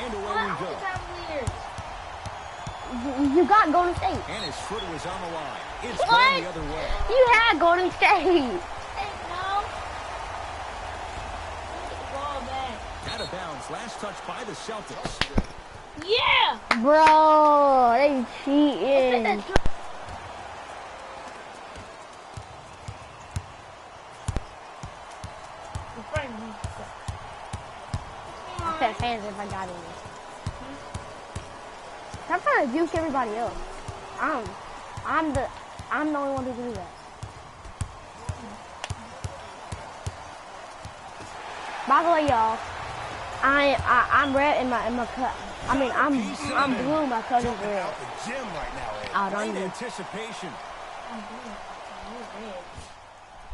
And away we go. You got Golden State. And his foot was on the line. It's What? going the other way. You had Golden State. Out of bounds. Last touch by the Celtics. Yeah! Bro, they cheating. I said fans if I got in this. I'm trying to juke everybody else. I'm the only one who can do that. By the way, y'all, I'm red in my cut. I mean, I'm blue. My cousin's red. I don't know. Anticipation.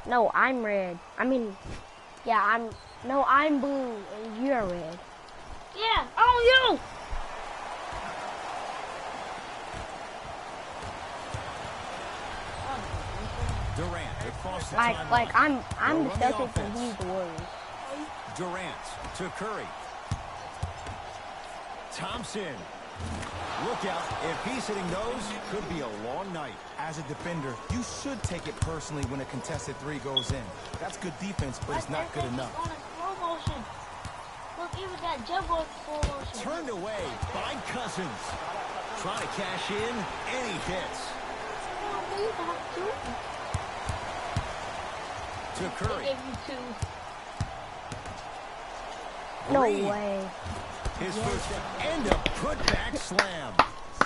No, I'm red. I mean, yeah, I'm blue and you're red. Yeah, you! Durant across the like I'm the Celtics and he's the Warriors. Durant to Curry. Thompson. Look out. If he's hitting those, could be a long night. As a defender, you should take it personally when a contested three goes in. That's good defense, but it's not good enough. On a slow motion. Look, even that jump was slow motion. Turned away by Cousins. Trying to cash in, and he hits. To Curry. They gave you two. No Green. way. His first and a putback slam.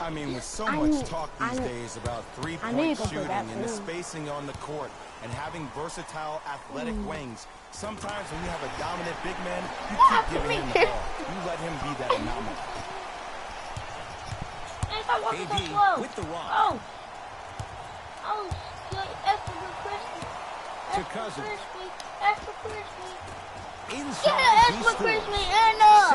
I mean, with so much talk these days about three-point shooting and the spacing on the court and having versatile athletic wings, sometimes when you have a dominant big man, you keep giving him the ball. You let him be that anomaly. KD with the rock. Oh, that's a good question. To Cousins. That's the crispy. Inside, he scores.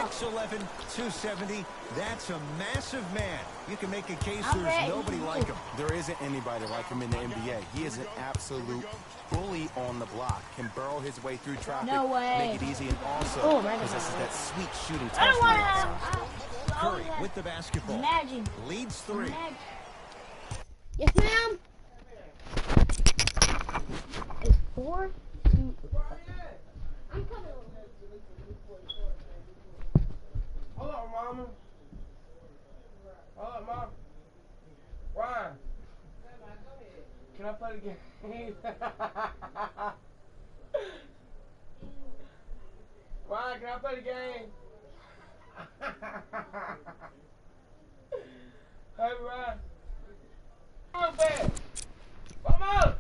6'11", 270. That's a massive man. You can make a case there's nobody like him. There isn't anybody like him in the NBA. He is an absolute bully on the block. Can burrow his way through traffic, make it easy, and also possesses that sweet shooting touch. Curry with the basketball. Leads 3. Yes, ma'am. It's 4. I'm coming. Hold up, mama. Hold up, mom. Ryan. Can I play the game? Ryan, can I play the game? Hey, Ryan. Come on, man. Come on.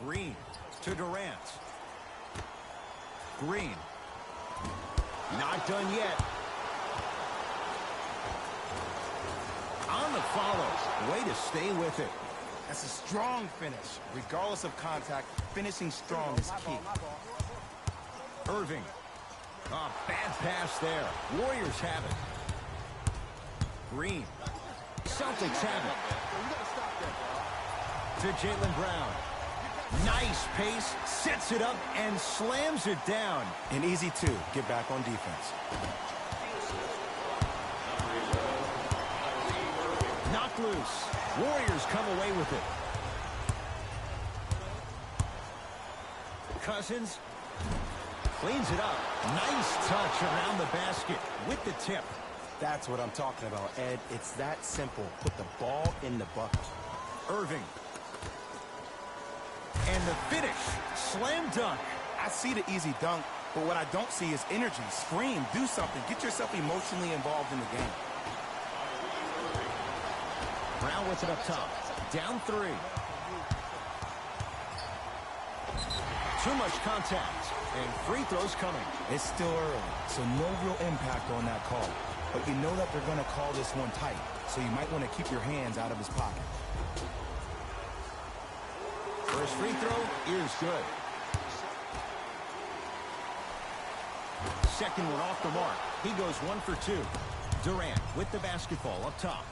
Green to Durant. Green. Not done yet. On the follow. Way to stay with it. That's a strong finish. Regardless of contact, finishing strong is key. Irving. Oh, bad pass there. Warriors have it. Green. Celtics have it. To Jaylen Brown. Nice pace, sets it up, and slams it down. And easy, too. Get back on defense. Knocked loose. Warriors come away with it. Cleans it up. Nice touch around the basket with the tip. That's what I'm talking about, Ed. It's that simple. Put the ball in the bucket. Irving. And the finish. Slam dunk. I see the easy dunk, but what I don't see is energy. Scream, do something. Get yourself emotionally involved in the game. Brown with it up top. Down 3. Too much contact. And free throws coming. It's still early, so no real impact on that call. But you know that they're going to call this one tight, so you might want to keep your hands out of his pocket. First free throw is good. Second one off the mark. He goes 1 for 2. Durant with the basketball up top.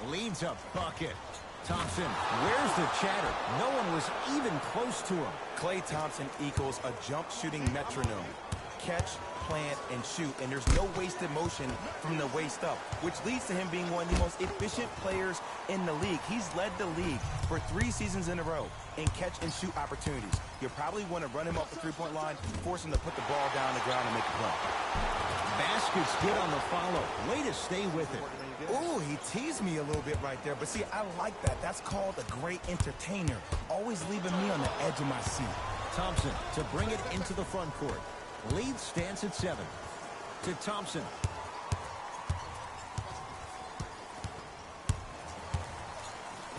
Leads a bucket. Thompson, where's the chatter? No one was even close to him. Klay Thompson equals a jump shooting metronome. Catch, plant, and shoot, and there's no wasted motion from the waist up, which leads to him being one of the most efficient players in the league. He's led the league for 3 seasons in a row in catch and shoot opportunities. You probably want to run him off the three-point line, force him to put the ball down on the ground and make a play. Basket's good on the follow. Way to stay with it. Ooh, he teased me a little bit right there, but see, I like that. That's called a great entertainer, always leaving me on the edge of my seat. Thompson to bring it into the front court. Lead stands at 7. To Thompson.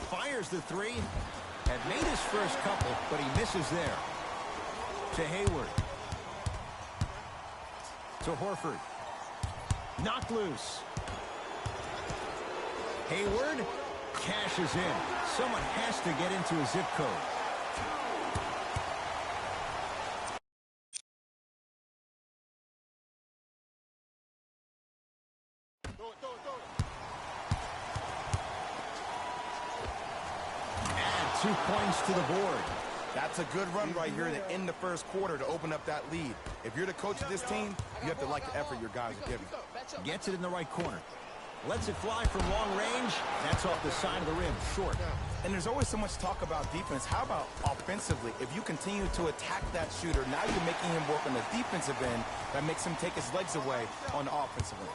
Fires the 3. Had made his first couple, but he misses there. To Hayward. To Horford. Knocked loose. Hayward cashes in. Someone has to get into a zip code. Add 2 points to the board. That's a good run right here to end the first quarter to open up that lead. If you're the coach of this team, you have to like the effort your guys are giving. Gets it in the right corner. Lets it fly from long range. That's off the side of the rim, short. And there's always so much talk about defense. How about offensively? If you continue to attack that shooter, now you're making him work on the defensive end. That makes him take his legs away on the offensive end.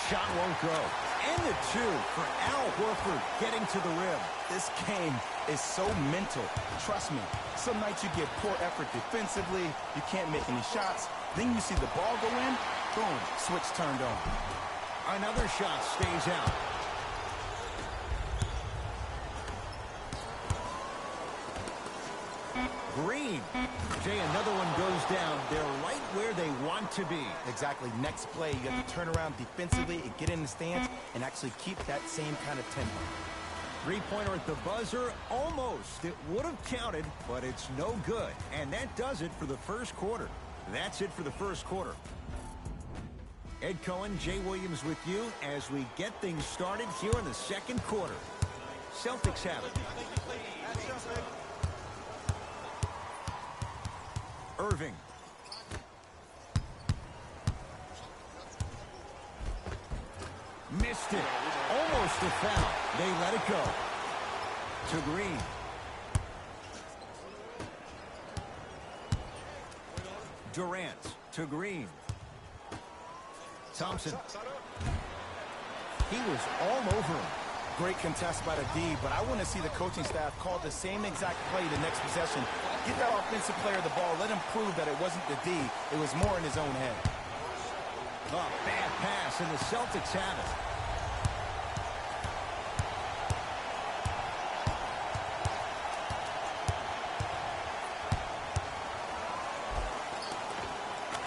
Shot won't go. And the 2 for Al Horford getting to the rim. This game is so mental. Trust me, some nights you get poor effort defensively. You can't make any shots. Then you see the ball go in. Boom, switch turned on. Another shot stays out. Green. Jay, another one goes down. They're right where they want to be. Exactly. Next play, you have to turn around defensively and get in the stance and actually keep that same kind of tempo. 3-pointer at the buzzer. Almost. It would have counted, but it's no good. And that does it for the first quarter. That's it for the first quarter. Ed Cohen, Jay Williams with you as we get things started here in the second quarter. Celtics have it. Irving. Missed it. Almost a foul. They let it go. To Green. Durant to Green. Thompson. He was all over him. Great contest by the D, but I want to see the coaching staff call the same exact play the next possession. Get that offensive player the ball. Let him prove that it wasn't the D. It was more in his own head. A bad pass, and the Celtics have it.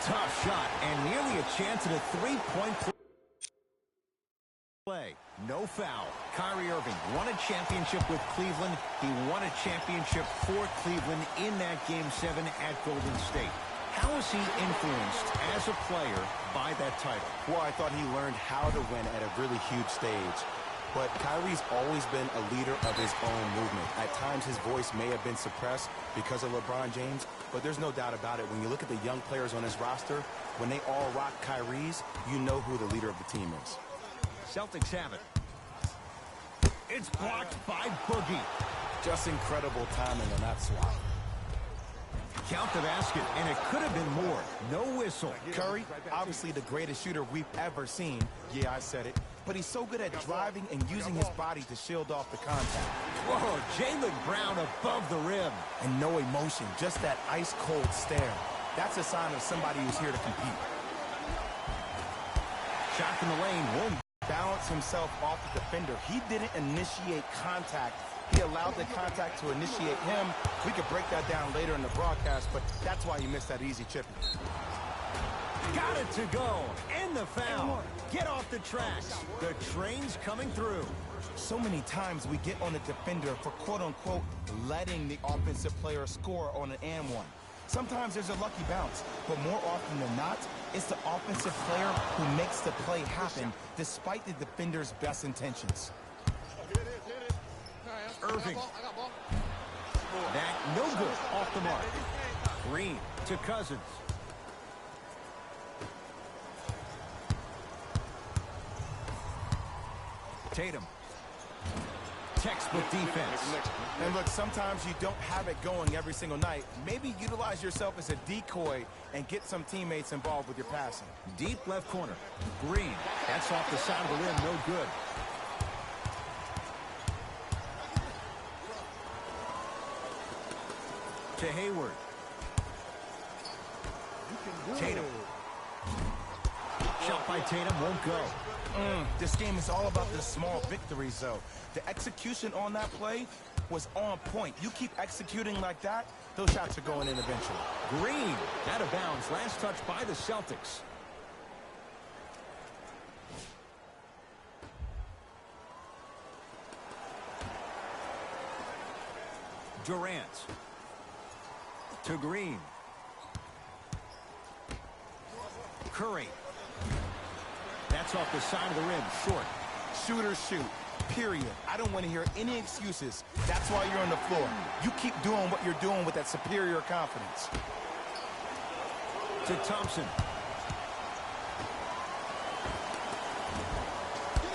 Tough shot, and nearly a chance at a 3-point play. No foul. Kyrie Irving won a championship with Cleveland. He won a championship for Cleveland in that Game 7 at Golden State. How is he influenced as a player by that title? Well, I thought he learned how to win at a really huge stage. But Kyrie's always been a leader of his own movement. At times, his voice may have been suppressed because of LeBron James, but there's no doubt about it. When you look at the young players on his roster, when they all rock Kyrie's, you know who the leader of the team is. Celtics have it. It's blocked by Boogie. Just incredible timing on that swat. Count the basket, and it could have been more. No whistle. Curry, obviously the greatest shooter we've ever seen. Yeah, I said it. But he's so good at driving and using his body to shield off the contact. Whoa, Jaylen Brown above the rim. And no emotion, just that ice-cold stare. That's a sign of somebody who's here to compete. Shot from the lane, won't balance himself off the defender. He didn't initiate contact. He allowed the contact to initiate him. We could break that down later in the broadcast, but that's why he missed that easy chip. Got it to go. And the foul. Get off the tracks. The train's coming through. So many times we get on the defender for quote-unquote letting the offensive player score on an and one. Sometimes there's a lucky bounce, but more often than not, it's the offensive player who makes the play happen despite the defender's best intentions. Irving. That no good off the mark. Green to Cousins. Tatum. Textbook defense. And look, sometimes you don't have it going every single night. Maybe utilize yourself as a decoy and get some teammates involved with your passing. Deep left corner. Green. That's off the side of the rim. No good. To Hayward. Tatum. Shot by Tatum won't go. This game is all about the small victories, though. The execution on that play was on point. You keep executing like that, those shots are going in eventually. Green out of bounds. Last touch by the Celtics. Durant to Green. Curry. That's off the side of the rim. Short. Shooters shoot. Period. I don't want to hear any excuses. That's why you're on the floor. You keep doing what you're doing with that superior confidence. To Thompson.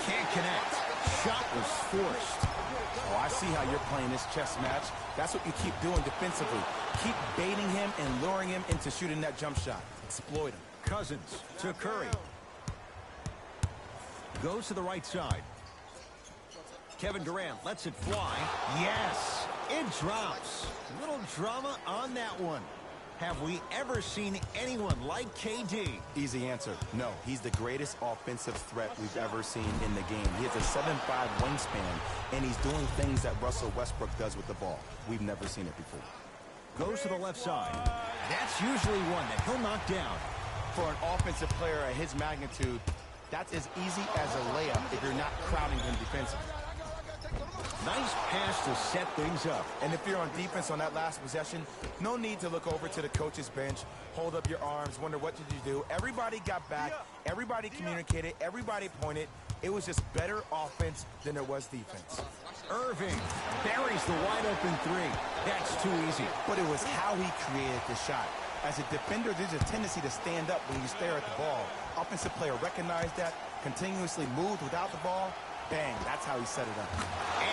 Can't connect. Shot was forced. Oh, I see how you're playing this chess match. That's what you keep doing defensively. Keep baiting him and luring him into shooting that jump shot. Exploit him. Cousins to Curry. Goes to the right side. Kevin Durant lets it fly. Yes, it drops. Little drama on that one. Have we ever seen anyone like KD? Easy answer. No, he's the greatest offensive threat we've ever seen in the game. He has a 7'5" wingspan, and he's doing things that Russell Westbrook does with the ball. We've never seen it before. Goes to the left side. That's usually one that he'll knock down. For an offensive player at his magnitude, that's as easy as a layup if you're not crowding him defensively. Nice pass to set things up. And if you're on defense on that last possession, no need to look over to the coach's bench, hold up your arms, wonder what did you do. Everybody got back, everybody communicated, everybody pointed. It was just better offense than there was defense. Irving buries the wide open three. That's too easy. But it was how he created the shot. As a defender, there's a tendency to stand up when you stare at the ball. Offensive player recognized that, continuously moved without the ball. Bang, that's how he set it up.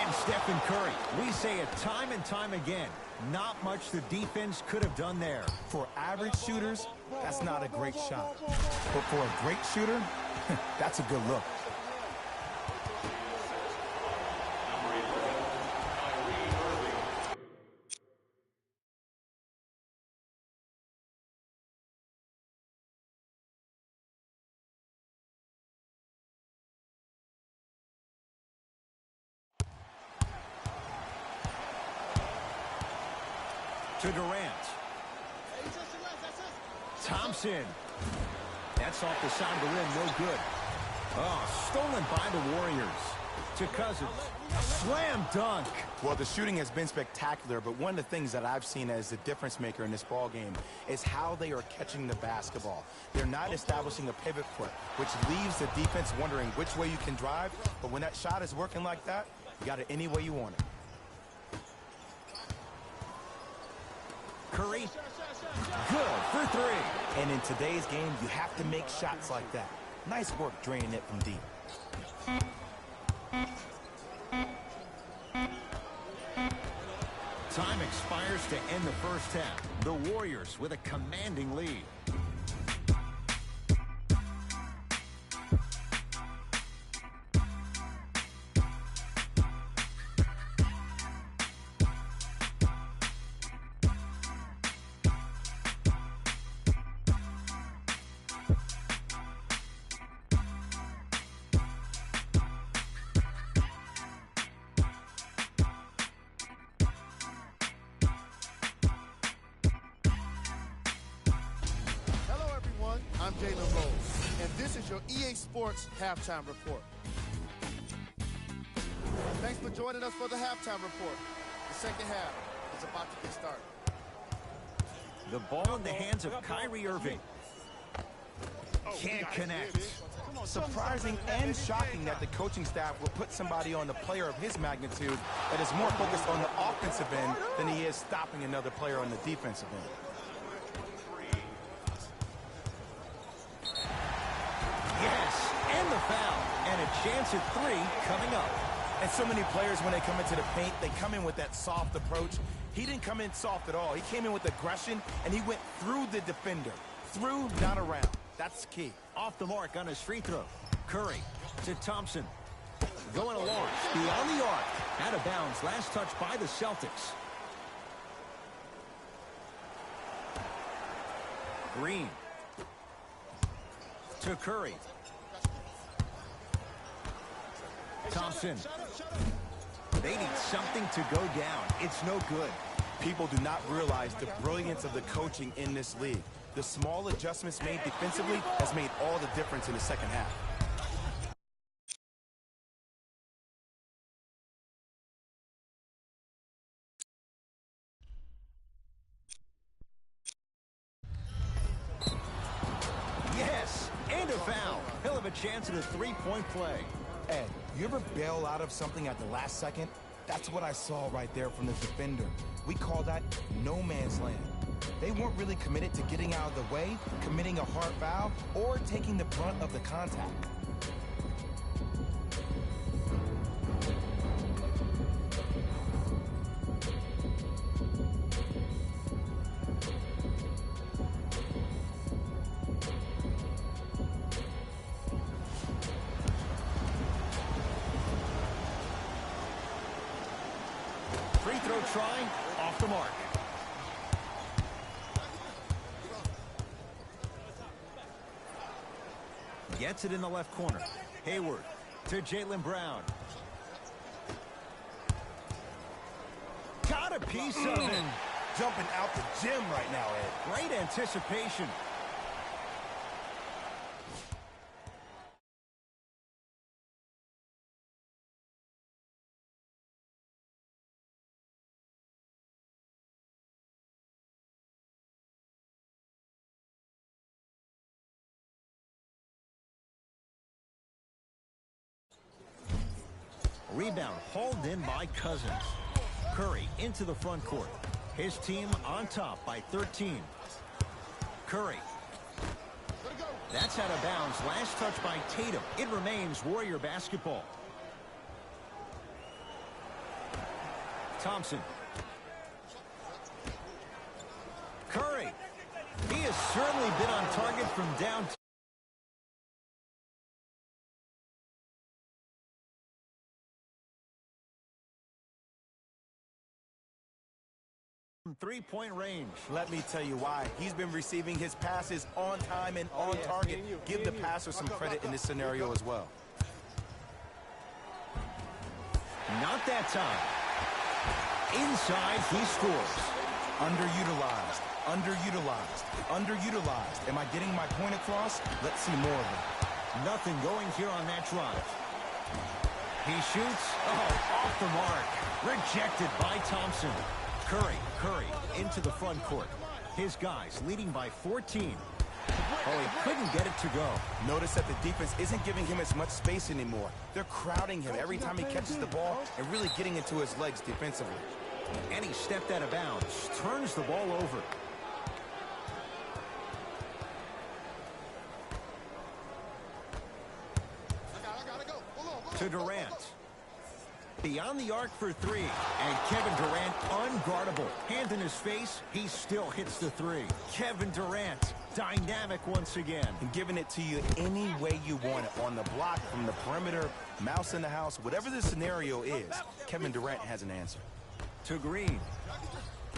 And Stephen Curry, we say it time and time again, not much the defense could have done there. For average shooters, that's not a great shot. But for a great shooter, that's a good look. To Durant. Thompson. That's off the side of the rim, no good. Oh, stolen by the Warriors. To Cousins. Slam dunk. Well, the shooting has been spectacular, but one of the things that I've seen as the difference maker in this ball game is how they are catching the basketball. They're not establishing a pivot foot, which leaves the defense wondering which way you can drive, but when that shot is working like that, you got it any way you want it. Curry, good for three. And in today's game, you have to make shots like that. Nice work draining it from deep. Time expires to end the first half. The Warriors with a commanding lead. I'm Jalen Rose, and this is your EA Sports Halftime Report. Thanks for joining us for the Halftime Report. The second half is about to get started. The ball in the hands of Kyrie Irving. Can't connect. Surprising and shocking that the coaching staff will put somebody on the player of his magnitude that is more focused on the offensive end than he is stopping another player on the defensive end. Yes, and the foul. And a chance at three coming up. And so many players, when they come into the paint, they come in with that soft approach. He didn't come in soft at all. He came in with aggression, and he went through the defender. Through, not around. That's key. Off the mark on his free throw. Curry to Thompson. Going along. Beyond the arc. Out of bounds. Last touch by the Celtics. Green. To Curry. Thompson. They need something to go down. It's no good. People do not realize the brilliance of the coaching in this league. The small adjustments made defensively has made all the difference in the second half. Yes, and a foul. He'll have a chance at a three-point play. Ed, you ever bail out of something at the last second? That's what I saw right there from the defender. We call that no man's land. They weren't really committed to getting out of the way, committing a hard foul, or taking the brunt of the contact. Free throw try, off the mark. Gets it in the left corner. Hayward to Jaylen Brown. Got a piece of it. Jumping out the gym right now, Ed. Great anticipation. Rebound hauled in by Cousins. Curry into the front court. His team on top by 13. Curry. That's out of bounds. Last touch by Tatum. It remains Warrior basketball. Thompson. Curry. He has certainly been on target from downtown. Three-point range. Let me tell you why. He's been receiving his passes on time and on target. Give the passer some credit in this scenario as well. Not that time. Inside, he scores. Underutilized, underutilized, underutilized. Am I getting my point across? Let's see more of it. Nothing going here on that drive. He shoots. Oh, off the mark. Rejected by Thompson. Curry into the front court. His guys leading by 14. Oh, he couldn't get it to go. Notice that the defense isn't giving him as much space anymore. They're crowding him every time he catches the ball and really getting into his legs defensively. And he stepped out of bounds. Turns the ball over. To Durant. Beyond the arc for three. And Kevin Durant unguardable. Hand in his face, he still hits the three. Kevin Durant, dynamic once again. And giving it to you any way you want it. On the block, from the perimeter, mouse in the house, whatever the scenario is, Kevin Durant has an answer. To Green.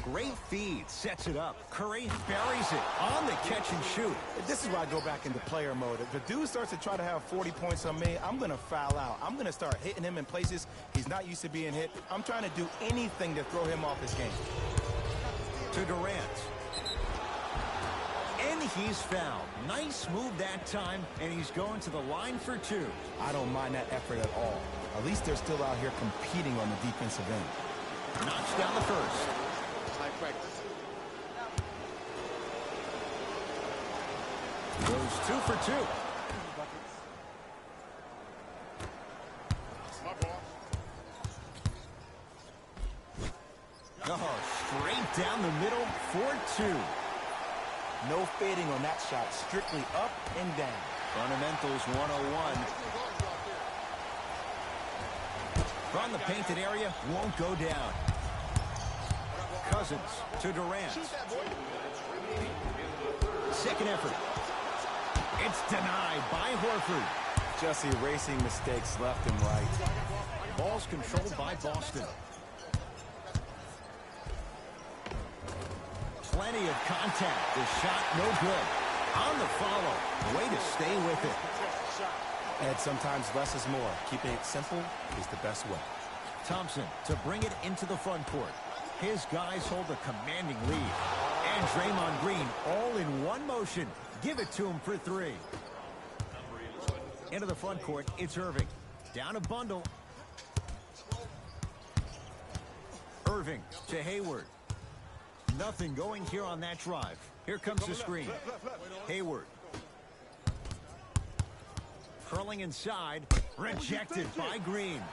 Great feed, sets it up. Curry buries it on the catch and shoot. This is where I go back into player mode. If the dude starts to try to have 40 points on me, I'm going to foul out. I'm going to start hitting him in places he's not used to being hit. I'm trying to do anything to throw him off his game. To Durant. And he's fouled. Nice move that time, and he's going to the line for two. I don't mind that effort at all. At least they're still out here competing on the defensive end. Knocks down the first. Goes 2 for 2. Oh, straight down the middle for 2. No fading on that shot. Strictly up and down. Fundamentals 101. From the painted area, won't go down. Cousins to Durant. Second effort. It's denied by Horford. Just erasing mistakes left and right. Ball's controlled by Boston. Plenty of contact. The shot no good. On the follow. Way to stay with it. And sometimes less is more. Keeping it simple is the best way. Thompson to bring it into the front court. His guys hold a commanding lead. And Draymond Green all in one motion. Give it to him for 3. Into the front court, it's Irving. Down a bundle. Irving to Hayward. Nothing going here on that drive. Here comes the screen. Hayward. Curling inside. Rejected by Green.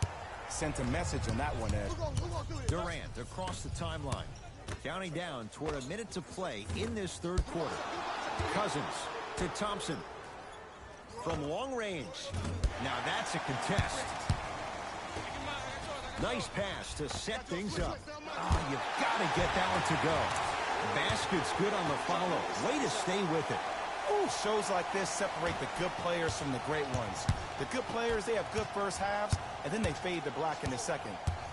Sent a message on that one, Ed. Durant across the timeline. Counting down toward a minute to play in this third quarter. Cousins to Thompson. From long range. Now that's a contest. Nice pass to set things up. Oh, you've got to get that one to go. Basket's good on the follow. Way to stay with it. Ooh, shows like this separate the good players from the great ones. The good players, they have good first halves, and then they fade to black in the second.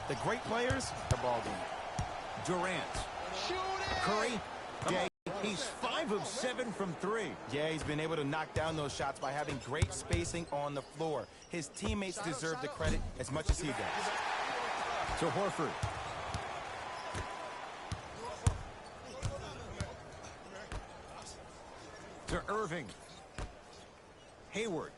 The great players are ball game. Durant. Curry. Yeah, he's 5 of 7 from 3. Yeah, he's been able to knock down those shots by having great spacing on the floor. His teammates deserve the credit as much as he does. To Horford. To Irving. Hayward.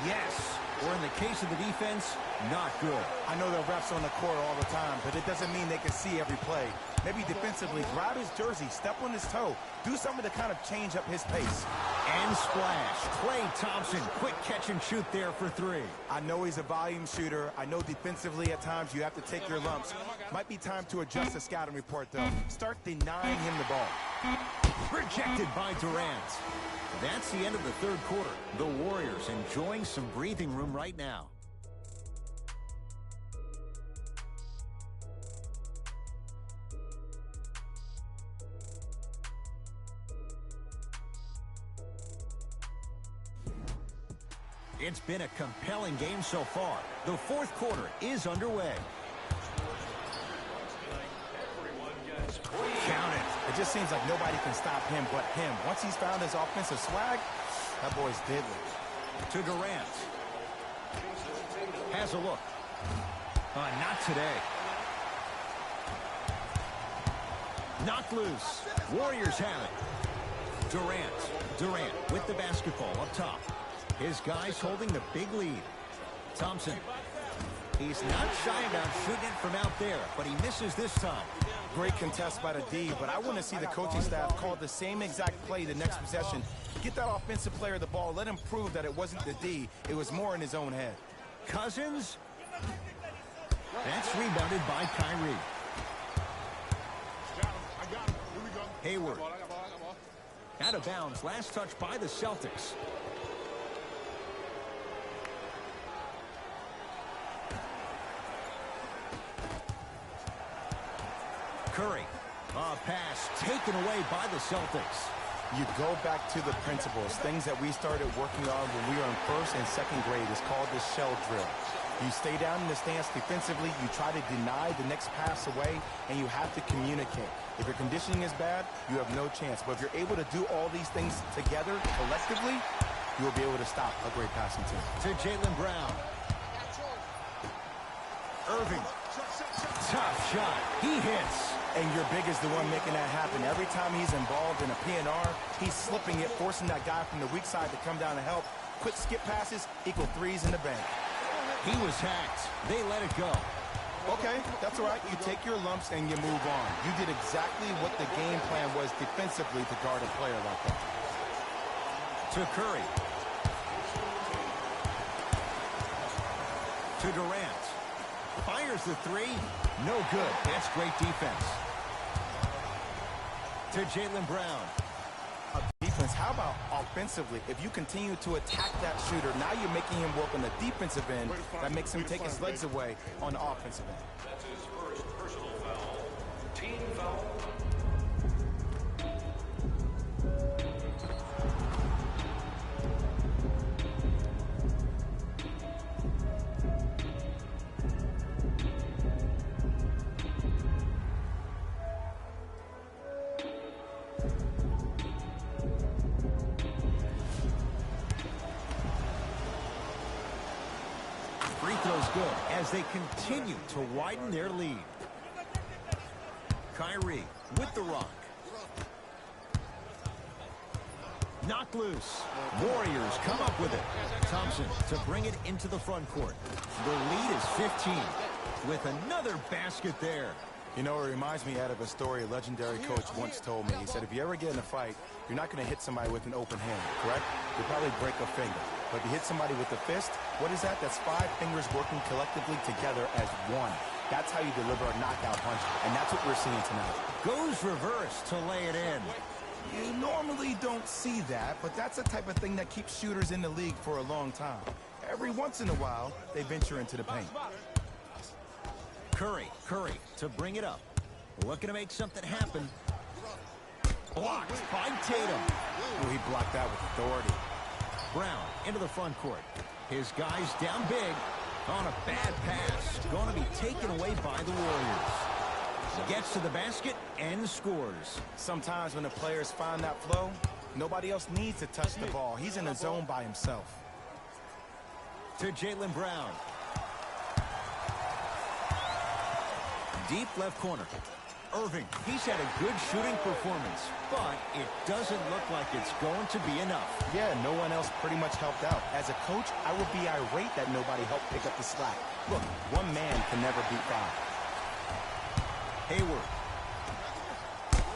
Yes. Or in the case of the defense, not good. I know there are refs on the court all the time, but it doesn't mean they can see every play. Maybe defensively, grab his jersey, step on his toe, do something to kind of change up his pace. And splash. Klay Thompson, quick catch and shoot there for 3. I know he's a volume shooter. I know defensively at times you have to take your lumps. Might be time to adjust the scouting report, though. Start denying him the ball. Rejected by Durant. That's the end of the third quarter. The Warriors enjoying some breathing room right now. It's been a compelling game so far. The fourth quarter is underway. Count it. It just seems like nobody can stop him but him. Once he's found his offensive swag, that boy's deadly. To Durant. Has a look. Not today. Knocked loose. Warriors have it. Durant with the basketball up top. His guys holding the big lead. Thompson. He's not shy about shooting it from out there, but he misses this time. Great contest by the D, but I want to see the coaching staff call the same exact play the next possession. Get that offensive player the ball. Let him prove that it wasn't the D. It was more in his own head. Cousins. That's rebounded by Kyrie. Hayward. Out of bounds. Last touch by the Celtics. Curry. A pass taken away by the Celtics. You go back to the principles, things that we started working on when we were in first and second grade. Is called the shell drill. You stay down in the stance defensively, you try to deny the next pass away, and you have to communicate. If your conditioning is bad, you have no chance. But if you're able to do all these things together, collectively, you will be able to stop a great passing team. To Jaylen Brown. Irving. Tough shot. He hits. And your big is the one making that happen. Every time he's involved in a PNR, he's slipping it, forcing that guy from the weak side to come down to help. Quick skip passes equal threes in the bank. He was hacked. They let it go. Okay, that's all right. You take your lumps and you move on. You did exactly what the game plan was defensively to guard a player like that. To Curry. To Durant. Fires the three. No good. That's great defense. To Jaylen Brown. Defense, how about offensively? If you continue to attack that shooter, now you're making him work on the defensive end. That makes him take his legs away on the offensive end. That's his first personal foul. Team foul. Free throw's good as they continue to widen their lead. Kyrie with the rock. Knocked loose. Warriors come up with it. Thompson to bring it into the front court. The lead is 15 with another basket there. You know, it reminds me out of a story a legendary coach once told me. He said, if you ever get in a fight, you're not going to hit somebody with an open hand, correct? You'll probably break a finger. But if you hit somebody with a fist, what is that? That's 5 fingers working collectively together as one. That's how you deliver a knockout punch, and that's what we're seeing tonight. Goes reverse to lay it in. You normally don't see that, but that's the type of thing that keeps shooters in the league for a long time. Every once in a while, they venture into the paint. Curry to bring it up. Looking to make something happen. Blocked by Tatum. Ooh, he blocked that with authority. Brown into the front court. His guys down big on a bad pass. Going to be taken away by the Warriors. Gets to the basket and scores. Sometimes when the players find that flow, nobody else needs to touch the ball. He's in the zone by himself. To Jaylen Brown. Deep left corner. Irving, he's had a good shooting performance, but it doesn't look like it's going to be enough. Yeah, no one else pretty much helped out. As a coach, I would be irate that nobody helped pick up the slack. Look, one man can never beat 5. Hayward.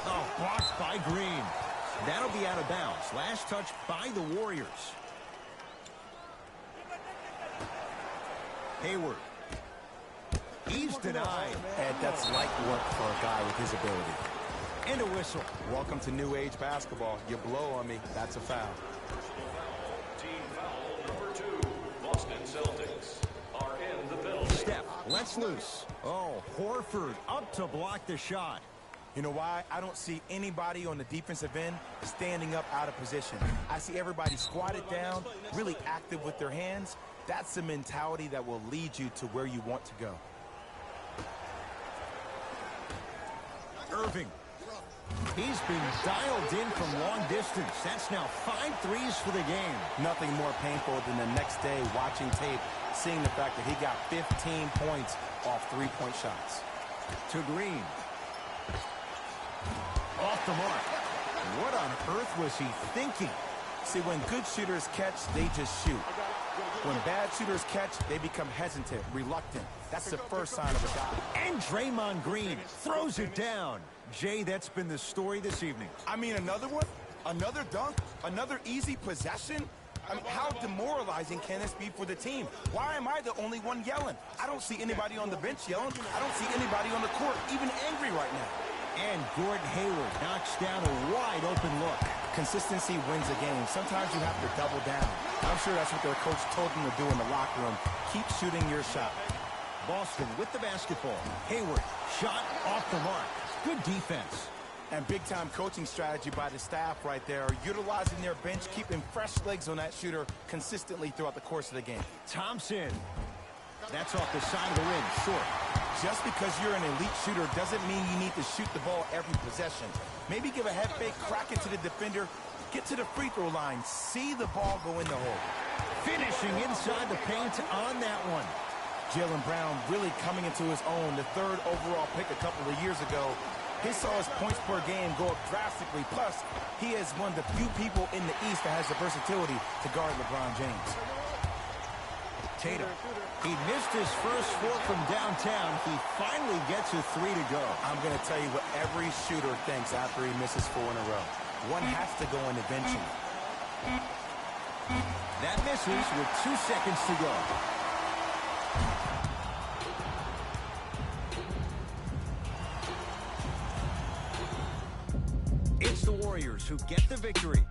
Oh, blocked by Green. That'll be out of bounds. Last touch by the Warriors. Hayward. He's denied. And that's light work for a guy with his ability. And a whistle. Welcome to new age basketball. You blow on me, that's a foul. Team foul number 2. Boston Celtics are in the penalty. Steph lets loose. Oh, Horford up to block the shot. You know why? I don't see anybody on the defensive end standing up out of position. I see everybody squatted down, really active with their hands. That's the mentality that will lead you to where you want to go. Irving. He's been dialed in from long distance. That's now 5 threes for the game. Nothing more painful than the next day watching tape, seeing the fact that he got 15 points off 3-point shots. To Green. Off the mark. What on earth was he thinking? See, when good shooters catch, they just shoot. When bad shooters catch, they become hesitant, reluctant. That's the first sign of a guy. And Draymond Green throws it down. Jay, that's been the story this evening. I mean, another one? Another dunk? Another easy possession? I mean, how demoralizing can this be for the team? Why am I the only one yelling? I don't see anybody on the bench yelling. I don't see anybody on the court even angry right now. And Gordon Hayward knocks down a wide open look. Consistency wins a game. Sometimes you have to double down. I'm sure that's what their coach told them to do in the locker room. Keep shooting your shot. Boston with the basketball. Hayward, shot off the mark. Good defense. And big-time coaching strategy by the staff right there, utilizing their bench, keeping fresh legs on that shooter consistently throughout the course of the game. Thompson. That's off the side of the rim, short. Just because you're an elite shooter doesn't mean you need to shoot the ball every possession. Maybe give a head fake, crack it to the defender, get to the free throw line, see the ball go in the hole. Finishing inside the paint on that one. Jaylen Brown really coming into his own, the third overall pick a couple of years ago. He saw his points per game go up drastically. Plus, he is one of the few people in the East that has the versatility to guard LeBron James. Tatum. He missed his first four from downtown. He finally gets a three to go. I'm going to tell you what every shooter thinks after he misses four in a row. One has to go in eventually. That misses with 2 seconds to go. It's the Warriors who get the victory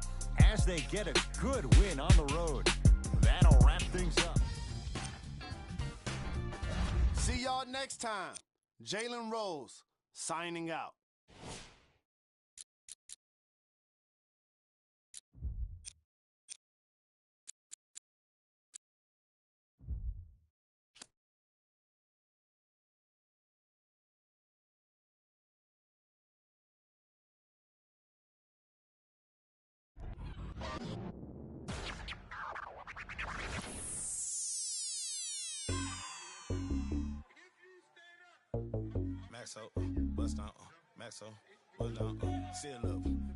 as they get a good win on the road. That'll wrap things up. See y'all next time. Jalen Rose signing out. Maxo, bust down, Maxo, bust down, seal up.